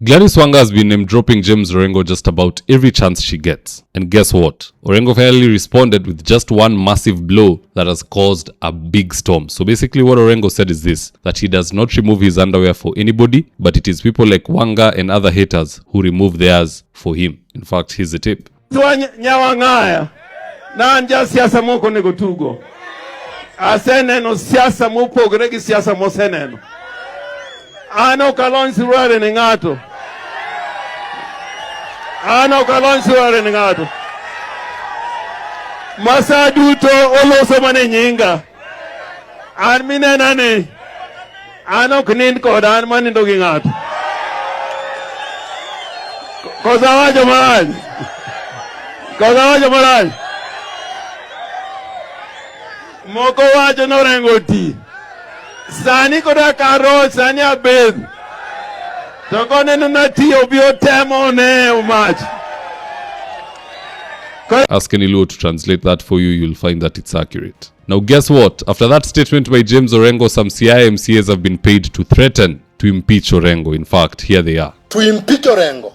Gladys Wanga has been name-dropping James Orengo just about every chance she gets. And guess what? Orengo finally responded with just one massive blow that has caused a big storm. So basically what Orengo said is this, that he does not remove his underwear for anybody, but it is people like Wanga and other haters who remove theirs for him. In fact, here's the tape. Nyawangaya nanja siasa moko negotugo aseneno siasa mupo gregi siasa moseneno ano kalonsi wale ni ngato masaduto oloso mane nyinga armine nane ano kinin koda mane ndogi ngato kozawajo malaj moko wacho norengo ti sani koda karo sani abed to koneno na ti obio temo ne umach. Ask any Luo to translate that for you, you'll find that it's accurate. Now guess what? After that statement by James Orengo, some CI MCAs have been paid to threaten to impeach Orengo. In fact, here they are. To impeach Orengo.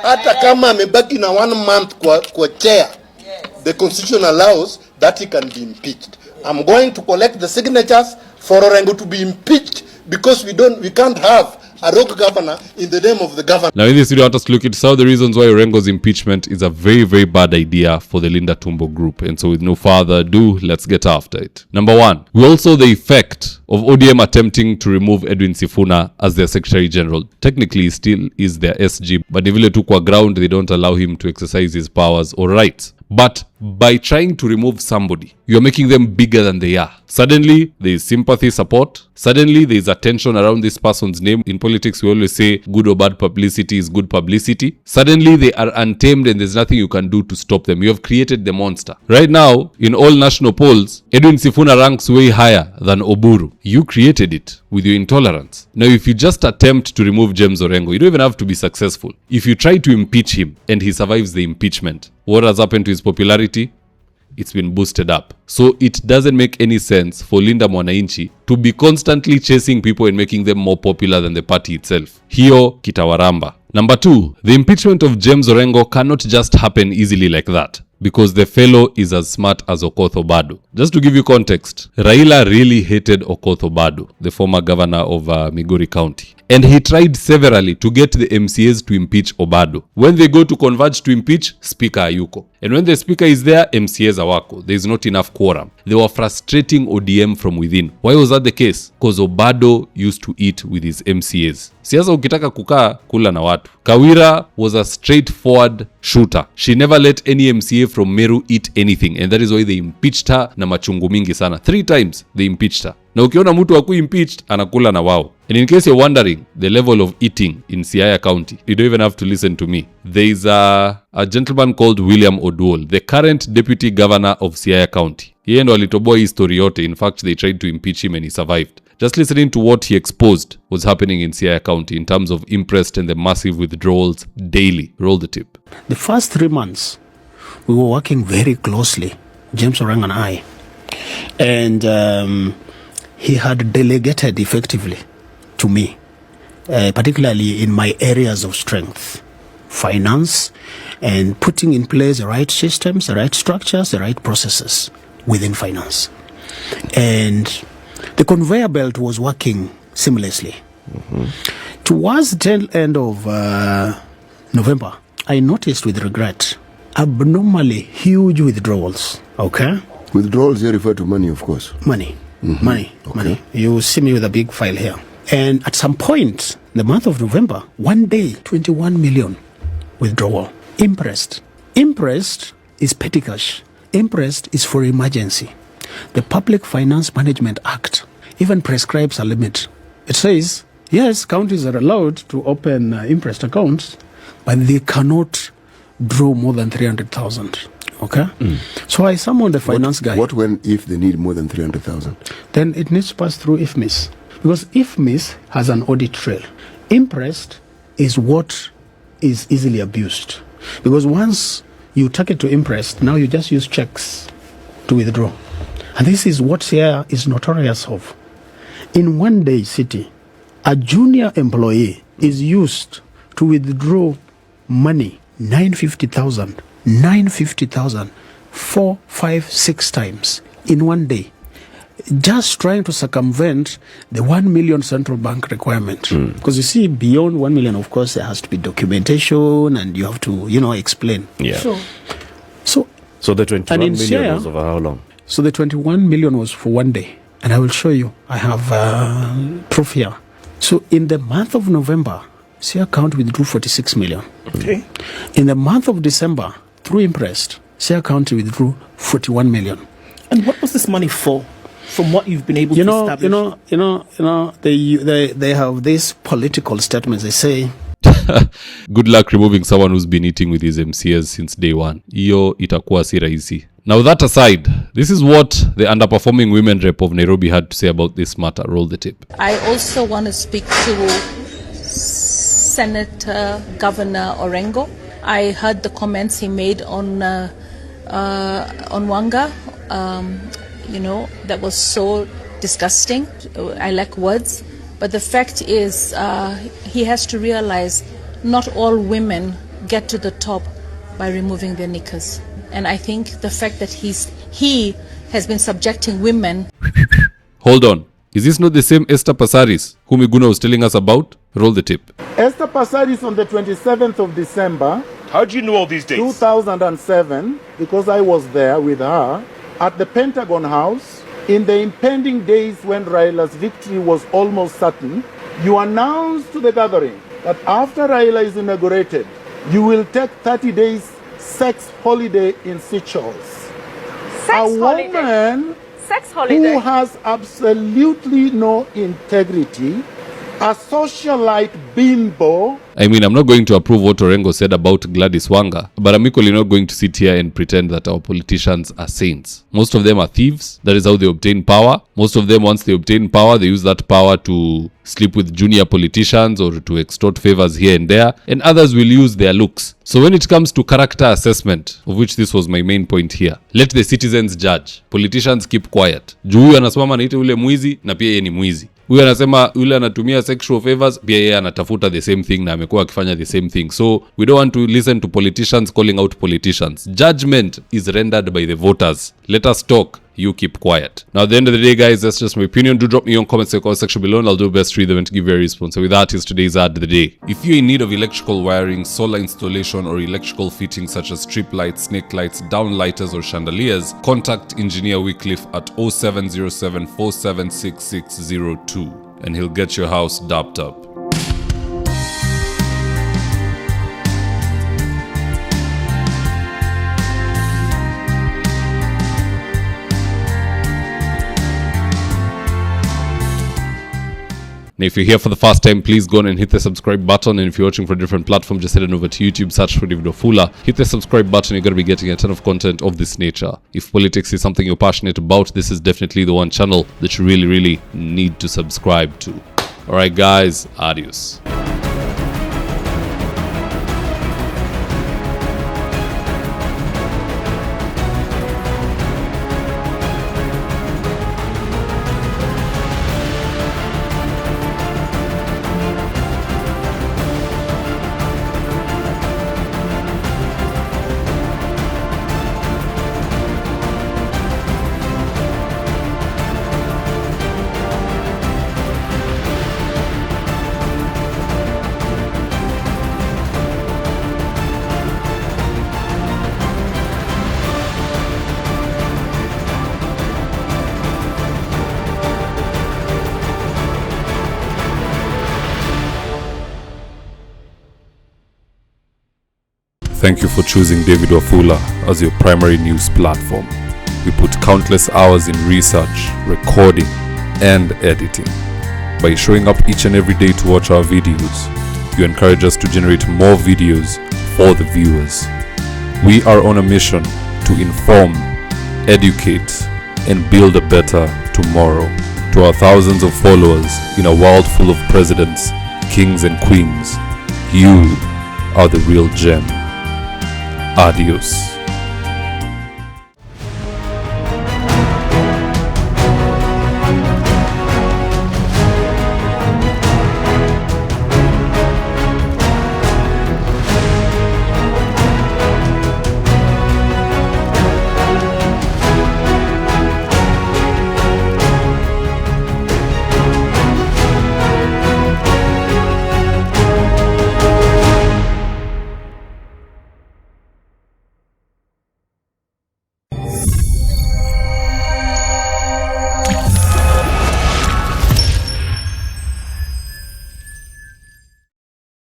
Hata kama amebaki na 1 month kwa chair, the constitution allows that he can be impeached. I'm going to collect the signatures for Orengo to be impeached because we can't have a rogue governor in the name of the governor. Now in this video, I want us to look at some of the reasons why Orengo's impeachment is a very, very bad idea for the Linda Tumbo group. And so with no further ado, let's get after it. Number one, we also the effect of ODM attempting to remove Edwin Sifuna as their Secretary General. Technically, he still is their SG, but if they took ground, they don't allow him to exercise his powers or rights. But by trying to remove somebody, you're making them bigger than they are. Suddenly, there is sympathy, support. Suddenly, there is attention around this person's name. In politics, we always say good or bad publicity is good publicity. Suddenly, they are untamed and there's nothing you can do to stop them. You have created the monster. Right now, in all national polls, Edwin Sifuna ranks way higher than Oburu. You created it with your intolerance. Now, if you just attempt to remove James Orengo, you don't even have to be successful. If you try to impeach him and he survives the impeachment, what has happened to his popularity? It's been boosted up. So it doesn't make any sense for Linda Mwananchi to be constantly chasing people and making them more popular than the party itself. Hiyo kitawaramba. Number two, the impeachment of James Orengo cannot just happen easily like that, because the fellow is as smart as Okoth Obado. Just to give you context, Raila really hated Okoth Obado, the former governor of Migori County. And he tried severally to get the MCAs to impeach Obado. When they go to converge to impeach, Speaker Ayuko. And when the Speaker is there, MCAs awako. There is not enough quorum. They were frustrating ODM from within. Why was that the case? Because Obado used to eat with his MCAs. Siasa ukitaka kukaa, kula na watu. Kawira was a straightforward shooter. She never let any MCA from Meru eat anything. And that is why they impeached her na machungu mingi sana. 3 times they impeached her. Na ukiona mtu waku impeached, anakula na wao. And in case you're wondering the level of eating in Siaya County, you don't even have to listen to me. There is a gentleman called William Oduol, the current deputy governor of Siaya County. Yeye ndo alitoboa hii story yote. In fact, they tried to impeach him and he survived. Just listening to what he exposed was happening in Siaya County in terms of interest and the massive withdrawals daily. Roll the tip. The first 3 months, we were working very closely, James Orengo and I. And he had delegated effectively to me, particularly in my areas of strength, finance, and putting in place the right systems, the right structures, the right processes within finance. And the conveyor belt was working seamlessly. Mm-hmm. Towards the tail end of November, I noticed with regret abnormally huge withdrawals. Okay? Withdrawals, you refer to money, of course. Money. Mm-hmm. Money. Okay. Money. You see me with a big file here. And at some point, the month of November, one day, 21 million withdrawal. Impressed is petty cash. Impressed is for emergency. The Public Finance Management Act even prescribes a limit. It says, yes, counties are allowed to open impressed accounts, but they cannot draw more than 300,000. Okay? So I summoned the finance guy. What when if they need more than 300,000? Then it needs to pass through IFMIS. Because IFMIS has an audit trail. Impressed is what is easily abused. Because once you take it to Impressed, now you just use checks to withdraw. And this is what CIA is notorious of. In one day city, a junior employee is used to withdraw money, 950,000, 4, 5, 6 times in one day, just trying to circumvent the 1 million central bank requirement. Because you see, beyond 1 million, of course, there has to be documentation and you have to, explain. Yeah. So the 21 in million share, was over how long? So the 21 million was for one day. And I will show you. I have proof here. So in the month of November, Share account withdrew 46 million. Okay. In the month of December, through Impressed, Share account withdrew 41 million. And what was this money for? From what you've been able to establish? They have these political statements. They say, good luck removing someone who's been eating with his MCS since day one. Iyo itakuwa si rahisi. Now that aside, this is what the underperforming women rep of Nairobi had to say about this matter. Roll the tape. I also want to speak to Senator Governor Orengo. I heard the comments he made on Wanga. That was so disgusting. I lack words. But the fact is, he has to realize not all women get to the top by removing their knickers. And I think the fact that he has been subjecting women. Hold on. Is this not the same Esther Passaris whom Iguna was telling us about? Roll the tape. Esther Passaris on the 27th of December. How do you know all these dates? 2007, because I was there with her at the Pentagon House in the impending days when Raila's victory was almost certain. You announced to the gathering that after Raila is inaugurated, you will take 30 days sex holiday in Seychelles. Woman who has absolutely no integrity, a socialite bimbo. I mean, I'm not going to approve what Orengo said about Gladys Wanga, but I'm equally not going to sit here and pretend that our politicians are saints. Most of them are thieves. That is how they obtain power. Most of them, once they obtain power, they use that power to sleep with junior politicians or to extort favors here and there, and others will use their looks. So when it comes to character assessment, of which this was my main point here, let the citizens judge. Politicians keep quiet. Juu huyu anasimama anaita ule mwizi na pia yeye ni mwizi. Huyu anasema yule anatumia sexual favors, pia yeye anatafuta the same thing na amekuwa akifanya the same thing. So we don't want to listen to politicians calling out politicians. Judgment is rendered by the voters. Let us talk. You keep quiet. Now, at the end of the day, guys, that's just my opinion. Do drop me your comments in the comment section below and I'll do my best to read them and to give you a response. So with that is today's ad of the day. If you're in need of electrical wiring, solar installation, or electrical fittings such as strip lights, snake lights, downlighters, or chandeliers, contact Engineer Wycliffe at 0707 476602 and he'll get your house dapped up. Now, if you're here for the first time, please go on and hit the subscribe button. And if you're watching for a different platform, just head on over to YouTube, search for David Wafula. Hit the subscribe button. You're going to be getting a ton of content of this nature. If politics is something you're passionate about, this is definitely the one channel that you really, really need to subscribe to. All right, guys, adios. Thank you for choosing David Wafula as your primary news platform. We put countless hours in research, recording, and editing. By showing up each and every day to watch our videos, you encourage us to generate more videos for the viewers. We are on a mission to inform, educate, and build a better tomorrow. To our thousands of followers in a world full of presidents, kings, and queens, you are the real gem. Adios.